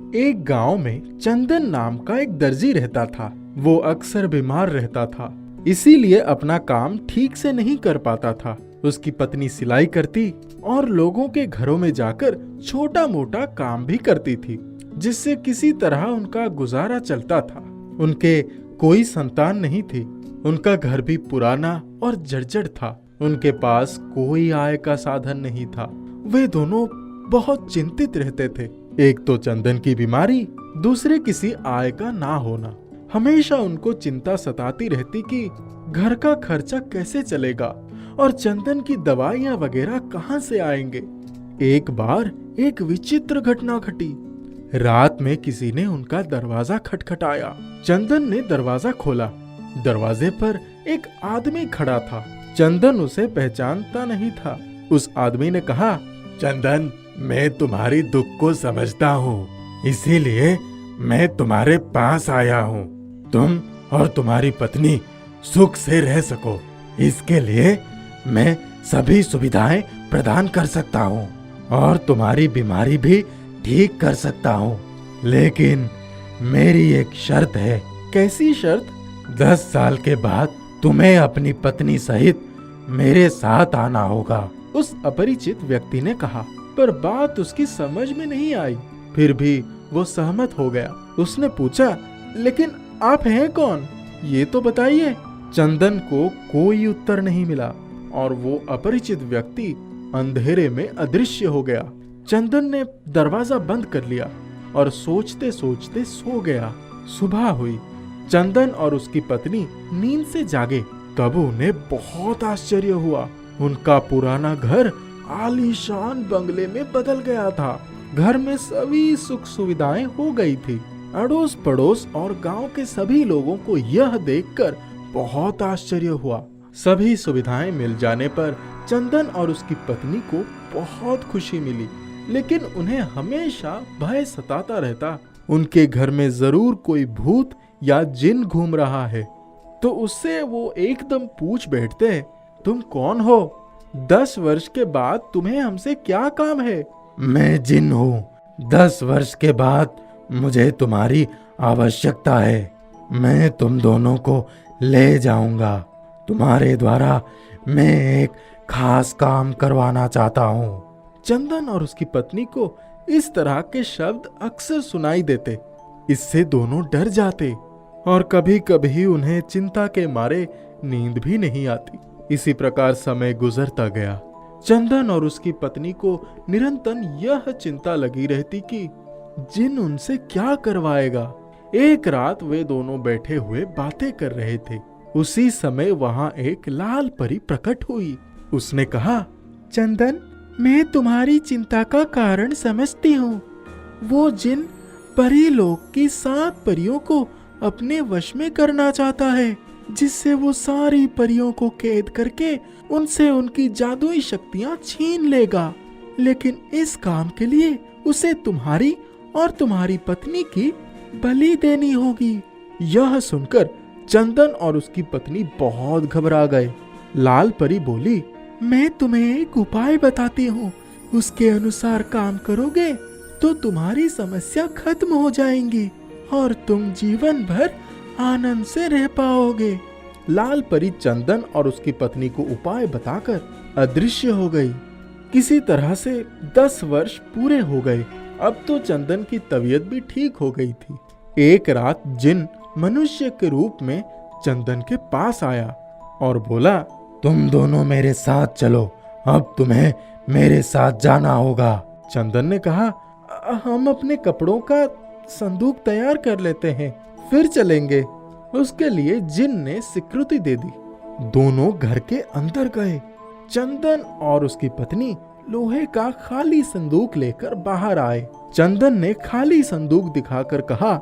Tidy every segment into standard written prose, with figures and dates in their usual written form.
एक गांव में चंदन नाम का एक दर्जी रहता था। वो अक्सर बीमार रहता था, इसीलिए अपना काम ठीक से नहीं कर पाता था। उसकी पत्नी सिलाई करती और लोगों के घरों में जाकर छोटा मोटा काम भी करती थी, जिससे किसी तरह उनका गुजारा चलता था। उनके कोई संतान नहीं थी। उनका घर भी पुराना और जर्जर था। उनके पास कोई आय का साधन नहीं था। वे दोनों बहुत चिंतित रहते थे। एक तो चंदन की बीमारी, दूसरे किसी आय का ना होना। हमेशा उनको चिंता सताती रहती कि घर का खर्चा कैसे चलेगा और चंदन की दवाइयां वगैरह कहां से आएंगे। एक बार एक विचित्र घटना घटी। रात में किसी ने उनका दरवाजा खटखटाया। चंदन ने दरवाजा खोला। दरवाजे पर एक आदमी खड़ा था। चंदन उसे पहचानता नहीं था। उस आदमी ने कहा, चंदन, मैं तुम्हारी दुख को समझता हूँ, इसीलिए मैं तुम्हारे पास आया हूँ। तुम और तुम्हारी पत्नी सुख से रह सको, इसके लिए मैं सभी सुविधाएं प्रदान कर सकता हूँ और तुम्हारी बीमारी भी ठीक कर सकता हूँ। लेकिन मेरी एक शर्त है। कैसी शर्त? 10 साल के बाद तुम्हें अपनी पत्नी सहित मेरे साथ आना होगा। उस अपरिचित व्यक्ति ने कहा, पर बात उसकी समझ में नहीं आई। फिर भी वो सहमत हो गया। उसने पूछा, लेकिन आप हैं कौन, ये तो बताइए। चंदन को कोई उत्तर नहीं मिला और वो अपरिचित व्यक्ति अंधेरे में अदृश्य हो गया। चंदन ने दरवाजा बंद कर लिया और सोचते सोचते सो गया। सुबह हुई। चंदन और उसकी पत्नी नींद से जागे। तब उन्हें बहुत आश्चर्य हुआ। उनका पुराना घर आलीशान बंगले में बदल गया था। घर में सभी सुख सुविधाएं हो गई थी। अड़ोस पड़ोस और गांव के सभी लोगों को यह देखकर बहुत आश्चर्य हुआ। सभी सुविधाएं मिल जाने पर चंदन और उसकी पत्नी को बहुत खुशी मिली, लेकिन उन्हें हमेशा भय सताता रहता। उनके घर में जरूर कोई भूत या जिन घूम रहा है। तो उससे वो एकदम पूछ बैठते, तुम कौन हो? 10 वर्ष के बाद तुम्हें हमसे क्या काम है? मैं जिन हूँ। 10 वर्ष के बाद मुझे तुम्हारी आवश्यकता है। मैं तुम दोनों को ले जाऊंगा। तुम्हारे द्वारा मैं एक खास काम करवाना चाहता हूँ। चंदन और उसकी पत्नी को इस तरह के शब्द अक्सर सुनाई देते। इससे दोनों डर जाते और कभी कभी उन्हें चिंता के मारे नींद भी नहीं आती। इसी प्रकार समय गुजरता गया। चंदन और उसकी पत्नी को निरंतर यह चिंता लगी रहती कि जिन उनसे क्या करवाएगा। एक रात वे दोनों बैठे हुए बातें कर रहे थे। उसी समय वहां एक लाल परी प्रकट हुई। उसने कहा, चंदन, मैं तुम्हारी चिंता का कारण समझती हूँ। वो जिन परी लोक की 7 परियों को अपने वश में करना चाहता है, जिससे वो सारी परियों को कैद करके उनसे उनकी जादुई शक्तियां छीन लेगा। लेकिन इस काम के लिए उसे तुम्हारी और तुम्हारी पत्नी की बलि देनी होगी। यह सुनकर चंदन और उसकी पत्नी बहुत घबरा गए। लाल परी बोली, मैं तुम्हें एक उपाय बताती हूँ। उसके अनुसार काम करोगे तो तुम्हारी समस्या खत्म हो जाएंगी और तुम जीवन भर आनंद से रह पाओगे। लाल परी चंदन और उसकी पत्नी को उपाय बताकर अदृश्य हो गई। किसी तरह से 10 वर्ष पूरे हो गए। अब तो चंदन की तबीयत भी ठीक हो गई थी। एक रात जिन मनुष्य के रूप में चंदन के पास आया और बोला, तुम दोनों मेरे साथ चलो। अब तुम्हें मेरे साथ जाना होगा। चंदन ने कहा, हम अपने कपड़ों का संदूक तैयार कर लेते हैं, फिर चलेंगे। उसके लिए जिन ने स्वीकृति दे दी। दोनों घर के अंदर गए। चंदन और उसकी पत्नी लोहे का खाली संदूक लेकर बाहर आए। चंदन ने खाली संदूक दिखाकर कहा,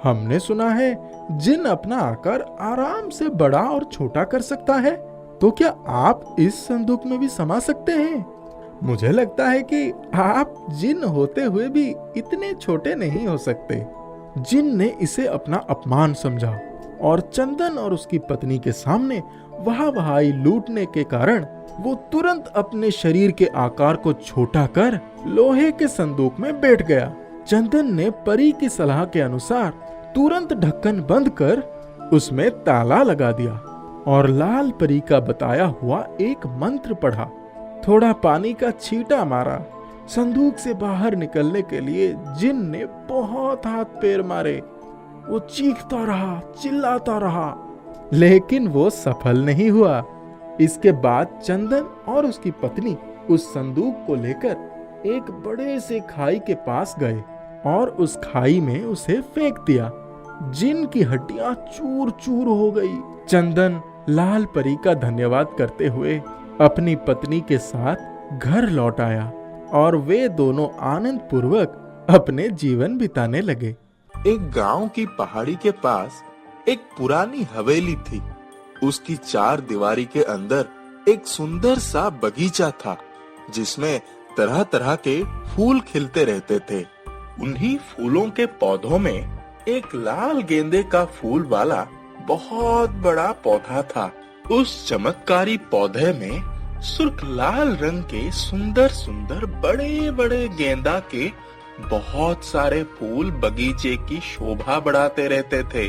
हमने सुना है जिन अपना आकार आराम से बड़ा और छोटा कर सकता है, तो क्या आप इस संदूक में भी समा सकते हैं? मुझे लगता है कि आप जिन होते हुए भी इतने छोटे नहीं हो सकते। जिन ने इसे अपना अपमान समझा और चंदन और उसकी पत्नी के सामने वाहवाही लूटने के कारण वो तुरंत अपने शरीर के आकार को छोटा कर लोहे के संदूक में बैठ गया। चंदन ने परी की सलाह के अनुसार तुरंत ढक्कन बंद कर उसमें ताला लगा दिया और लाल परी का बताया हुआ एक मंत्र पढ़ा। थोड़ा पानी का छींटा मारा। संदूक से बाहर निकलने के लिए जिन ने बहुत हाथ पैर मारे। वो चीखता रहा, चिल्लाता रहा, लेकिन वो सफल नहीं हुआ। इसके बाद चंदन और उसकी पत्नी उस संदूक को लेकर एक बड़े से खाई के पास गए और उस खाई में उसे फेंक दिया। जिन की हड्डियां चूर चूर हो गई। चंदन लाल परी का धन्यवाद करते हुए अपनी पत्नी के साथ घर लौट आया और वे दोनों आनंद पूर्वक अपने जीवन बिताने लगे। एक गांव की पहाड़ी के पास एक पुरानी हवेली थी। उसकी 4 दीवारी के अंदर एक सुंदर सा बगीचा था जिसमें तरह तरह के फूल खिलते रहते थे। उन्हीं फूलों के पौधों में एक लाल गेंदे का फूल वाला बहुत बड़ा पौधा था। उस चमत्कारी पौधे में सुर्ख लाल रंग के सुंदर सुंदर बड़े बड़े गेंदा के बहुत सारे फूल बगीचे की शोभा बढ़ाते रहते थे।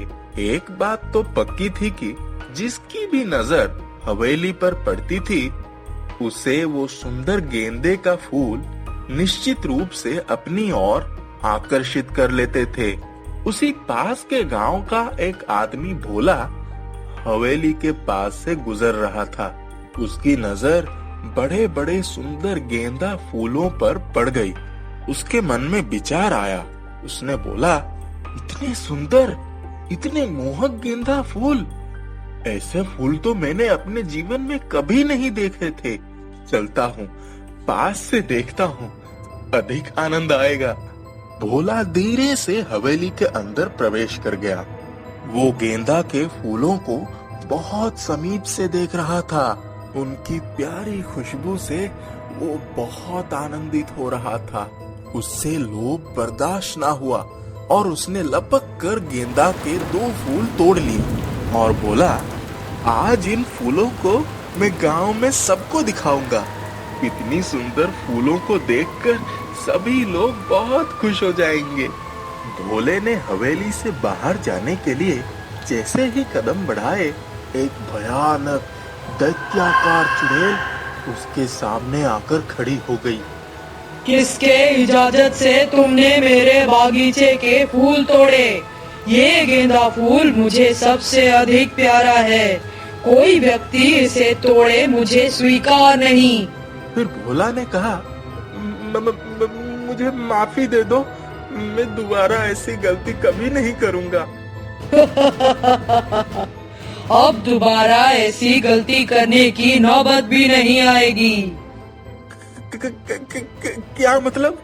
एक बात तो पक्की थी कि जिसकी भी नजर हवेली पर पड़ती थी उसे वो सुंदर गेंदे का फूल निश्चित रूप से अपनी ओर आकर्षित कर लेते थे। उसी पास के गांव का एक आदमी भोला हवेली के पास से गुजर रहा था। उसकी नजर बड़े बड़े सुंदर गेंदा फूलों पर पड़ गई। उसके मन में विचार आया। उसने बोला, इतने सुंदर, इतने मोहक गेंदा फूल, ऐसे फूल तो मैंने अपने जीवन में कभी नहीं देखे थे। चलता हूँ, पास से देखता हूँ, अधिक आनंद आएगा। भोला धीरे से हवेली के अंदर प्रवेश कर गया। वो गेंदा के फूलों को बहुत समीप से देख रहा था। उनकी प्यारी खुशबू से वो बहुत आनंदित हो रहा था। उससे लोभ बर्दाश्त ना हुआ और उसने लपक कर गेंदा के 2 फूल तोड़ लिए और बोला, आज इन फूलों को मैं गांव में सबको दिखाऊंगा। इतनी सुंदर फूलों को देखकर सभी लोग बहुत खुश हो जाएंगे। भोले ने हवेली से बाहर जाने के लिए जैसे ही कदम बढ़ाए, एक भयानक दैत्याकार चुड़ैल उसके सामने आकर खड़ी हो गई। किसके इजाजत से तुमने मेरे बागीचे के फूल तोड़े? ये गेंदा फूल मुझे सबसे अधिक प्यारा है। कोई व्यक्ति इसे तोड़े मुझे स्वीकार नहीं। फिर भोला ने कहा, मुझे माफी दे दो, मैं दोबारा ऐसी गलती कभी नहीं करूंगा। अब दोबारा ऐसी गलती करने की नौबत भी नहीं आएगी। क्या मतलब?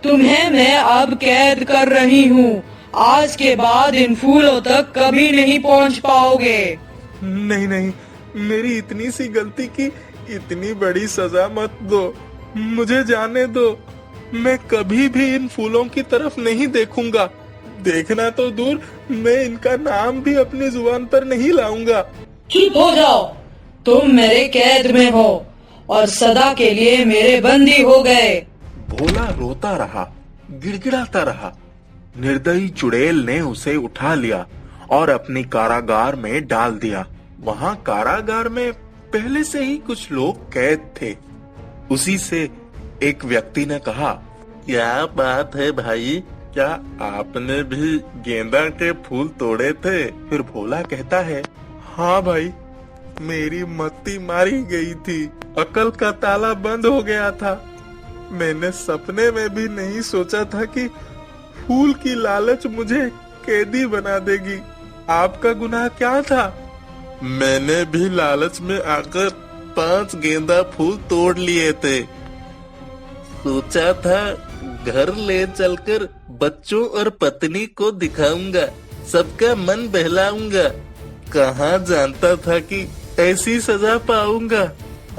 तुम्हें मैं अब कैद कर रही हूँ। आज के बाद इन फूलों तक कभी नहीं पहुँच पाओगे। नहीं नहीं, मेरी इतनी सी गलती की इतनी बड़ी सजा मत दो। मुझे जाने दो। मैं कभी भी इन फूलों की तरफ नहीं देखूंगा। देखना तो दूर, मैं इनका नाम भी अपनी जुबान पर नहीं लाऊंगा। चुप हो जाओ। तुम मेरे कैद में हो और सदा के लिए मेरे बंदी हो गए। भोला रोता रहा, गिड़गिड़ाता रहा। निर्दयी चुड़ैल ने उसे उठा लिया और अपनी कारागार में डाल दिया। वहाँ कारागार में पहले से ही कुछ लोग कैद थे। उसी से एक व्यक्ति ने कहा, क्या बात है भाई, क्या आपने भी गेंदा के फूल तोड़े थे? फिर भोला कहता है, हाँ भाई, मेरी मत्ती मारी गई थी। अकल का ताला बंद हो गया था। मैंने सपने में भी नहीं सोचा था कि फूल की लालच मुझे कैदी बना देगी। आपका गुनाह क्या था? मैंने भी लालच में आकर 5 गेंदा फूल तोड़ लिए थे। सोचा था घर ले चलकर बच्चों और पत्नी को दिखाऊंगा, सबका मन बहलाऊंगा। कहाँ जानता था कि ऐसी सजा पाऊंगा।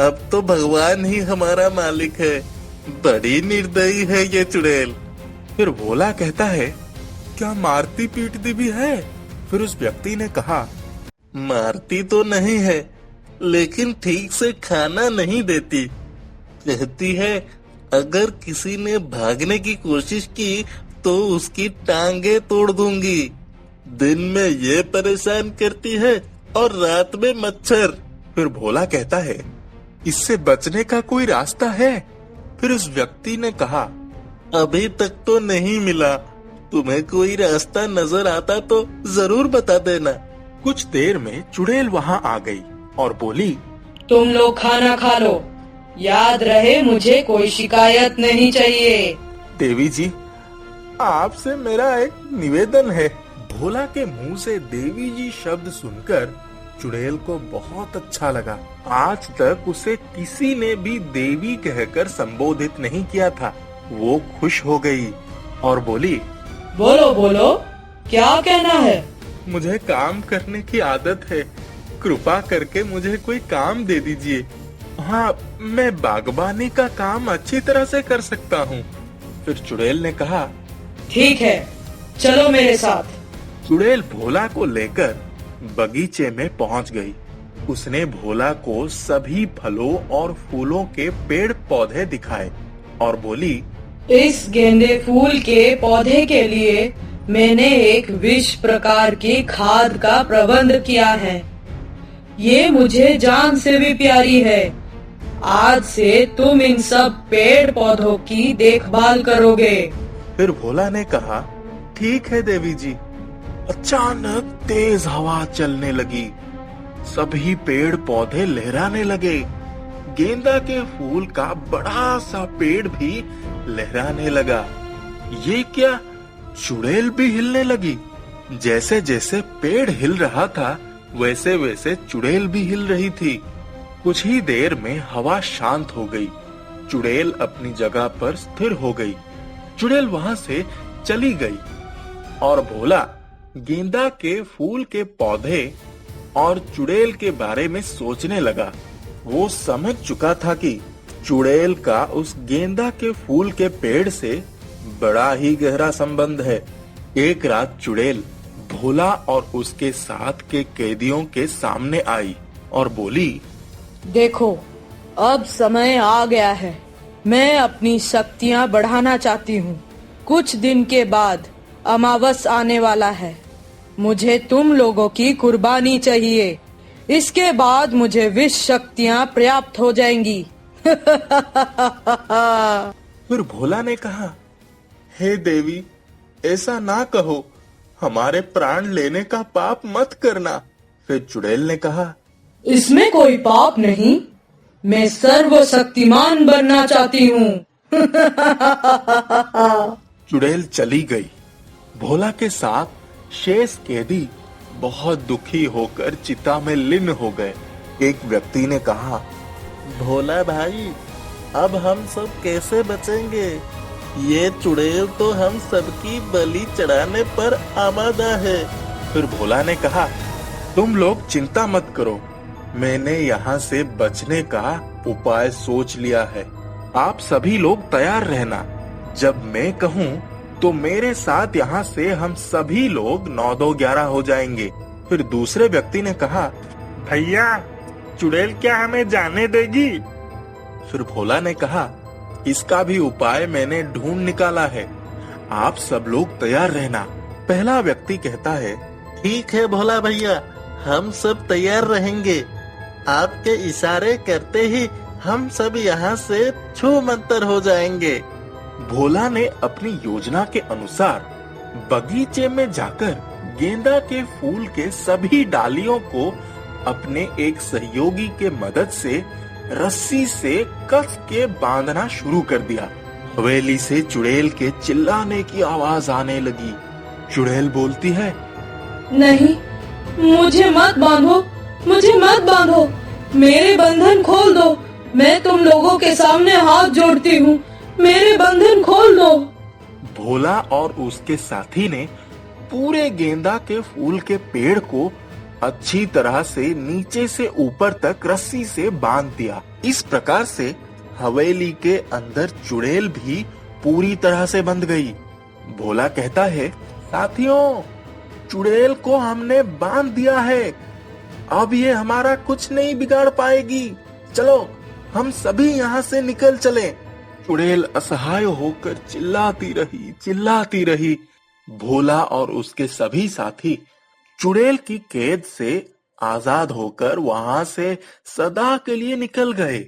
अब तो भगवान ही हमारा मालिक है। बड़ी निर्दयी है ये चुड़ैल। फिर भोला कहता है, क्या मारती पीटती भी है? फिर उस व्यक्ति ने कहा, मारती तो नहीं है, लेकिन ठीक से खाना नहीं देती। कहती है, अगर किसी ने भागने की कोशिश की तो उसकी टांगे तोड़ दूंगी। दिन में ये परेशान करती है और रात में मच्छर। फिर भोला कहता है, इससे बचने का कोई रास्ता है? फिर उस व्यक्ति ने कहा, अभी तक तो नहीं मिला। तुम्हें कोई रास्ता नजर आता तो जरूर बता देना। कुछ देर में चुड़ैल वहाँ आ गई और बोली, तुम लोग खाना खा लो। याद रहे मुझे कोई शिकायत नहीं चाहिए। देवी जी, आपसे मेरा एक निवेदन है। भोला के मुंह से देवी जी शब्द सुनकर चुड़ैल को बहुत अच्छा लगा। आज तक उसे किसी ने भी देवी कहकर संबोधित नहीं किया था। वो खुश हो गई और बोली, बोलो बोलो, क्या कहना है? मुझे काम करने की आदत है, कृपा करके मुझे कोई काम दे दीजिए। हाँ, मैं बागबानी का काम अच्छी तरह से कर सकता हूँ। फिर चुड़ैल ने कहा, ठीक है, चलो मेरे साथ। चुड़ैल भोला को लेकर बगीचे में पहुंच गई। उसने भोला को सभी फलों और फूलों के पेड़ पौधे दिखाए और बोली, इस गेंदे फूल के पौधे के लिए मैंने एक विश प्रकार की खाद का प्रबंध किया है। ये मुझे जान से भी प्यारी है। आज से तुम इन सब पेड़ पौधों की देखभाल करोगे। फिर भोला ने कहा, ठीक है देवी जी। अचानक तेज हवा चलने लगी। सभी पेड़ पौधे लहराने लगे। गेंदा के फूल का बड़ा सा पेड़ भी लहराने लगा। ये क्या? चुड़ैल भी हिलने लगी। जैसे जैसे पेड़ हिल रहा था वैसे वैसे चुड़ैल भी हिल रही थी। कुछ ही देर में हवा शांत हो गई। चुड़ैल अपनी जगह पर स्थिर हो गई। चुड़ैल वहां से चली गई और भोला गेंदा के फूल के पौधे और चुड़ैल के बारे में सोचने लगा। वो समझ चुका था कि चुड़ैल का उस गेंदा के फूल के पेड़ से बड़ा ही गहरा संबंध है। एक रात चुड़ैल भोला और उसके साथ के कैदियों के सामने आई और बोली, देखो, अब समय आ गया है। मैं अपनी शक्तियाँ बढ़ाना चाहती हूँ। कुछ दिन के बाद अमावस आने वाला है। मुझे तुम लोगों की कुर्बानी चाहिए। इसके बाद मुझे विश शक्तियाँ प्राप्त हो जाएंगी। फिर भोला ने कहा, हे देवी, ऐसा ना कहो। हमारे प्राण लेने का पाप मत करना। फिर चुड़ैल ने कहा, इसमें कोई पाप नहीं। मैं सर्वशक्तिमान बनना चाहती हूँ। चुड़ैल चली गई। भोला के साथ शेष कैदी बहुत दुखी होकर चिता में लीन हो गए। एक व्यक्ति ने कहा, भोला भाई, अब हम सब कैसे बचेंगे? ये चुड़ैल तो हम सबकी बलि चढ़ाने पर आमादा है। फिर भोला ने कहा, तुम लोग चिंता मत करो। मैंने यहाँ से बचने का उपाय सोच लिया है। आप सभी लोग तैयार रहना। जब मैं कहूँ तो मेरे साथ यहाँ से हम सभी लोग 9-2-11 हो जाएंगे। फिर दूसरे व्यक्ति ने कहा, भैया, चुड़ैल क्या हमें जाने देगी? फिर भोला ने कहा, इसका भी उपाय मैंने ढूंढ निकाला है। आप सब लोग तैयार रहना। पहला व्यक्ति कहता है, ठीक है भोला भैया, हम सब तैयार रहेंगे। आपके इशारे करते ही हम सब यहाँ से छू मंतर हो जाएंगे। भोला ने अपनी योजना के अनुसार बगीचे में जाकर गेंदा के फूल के सभी डालियों को अपने एक सहयोगी के मदद से रस्सी से कस के बांधना शुरू कर दिया। हवेली से चुड़ैल के चिल्लाने की आवाज आने लगी। चुड़ैल बोलती है, नहीं, मुझे मत बांधो, मुझे मत बांधो। मेरे बंधन खोल दो। मैं तुम लोगों के सामने हाथ जोड़ती हूँ। मेरे बंधन खोल दो। भोला और उसके साथी ने पूरे गेंदा के फूल के पेड़ को अच्छी तरह से नीचे से ऊपर तक रस्सी से बांध दिया। इस प्रकार से हवेली के अंदर चुड़ैल भी पूरी तरह से बंध गई। भोला कहता है, साथियों, चुड़ैल को हमने बांध दिया है। अब ये हमारा कुछ नहीं बिगाड़ पाएगी। चलो हम सभी यहाँ से निकल चलें। चुड़ैल असहाय होकर चिल्लाती रही। भोला और उसके सभी साथी चुड़ैल की कैद से आजाद होकर वहां से सदा के लिए निकल गए।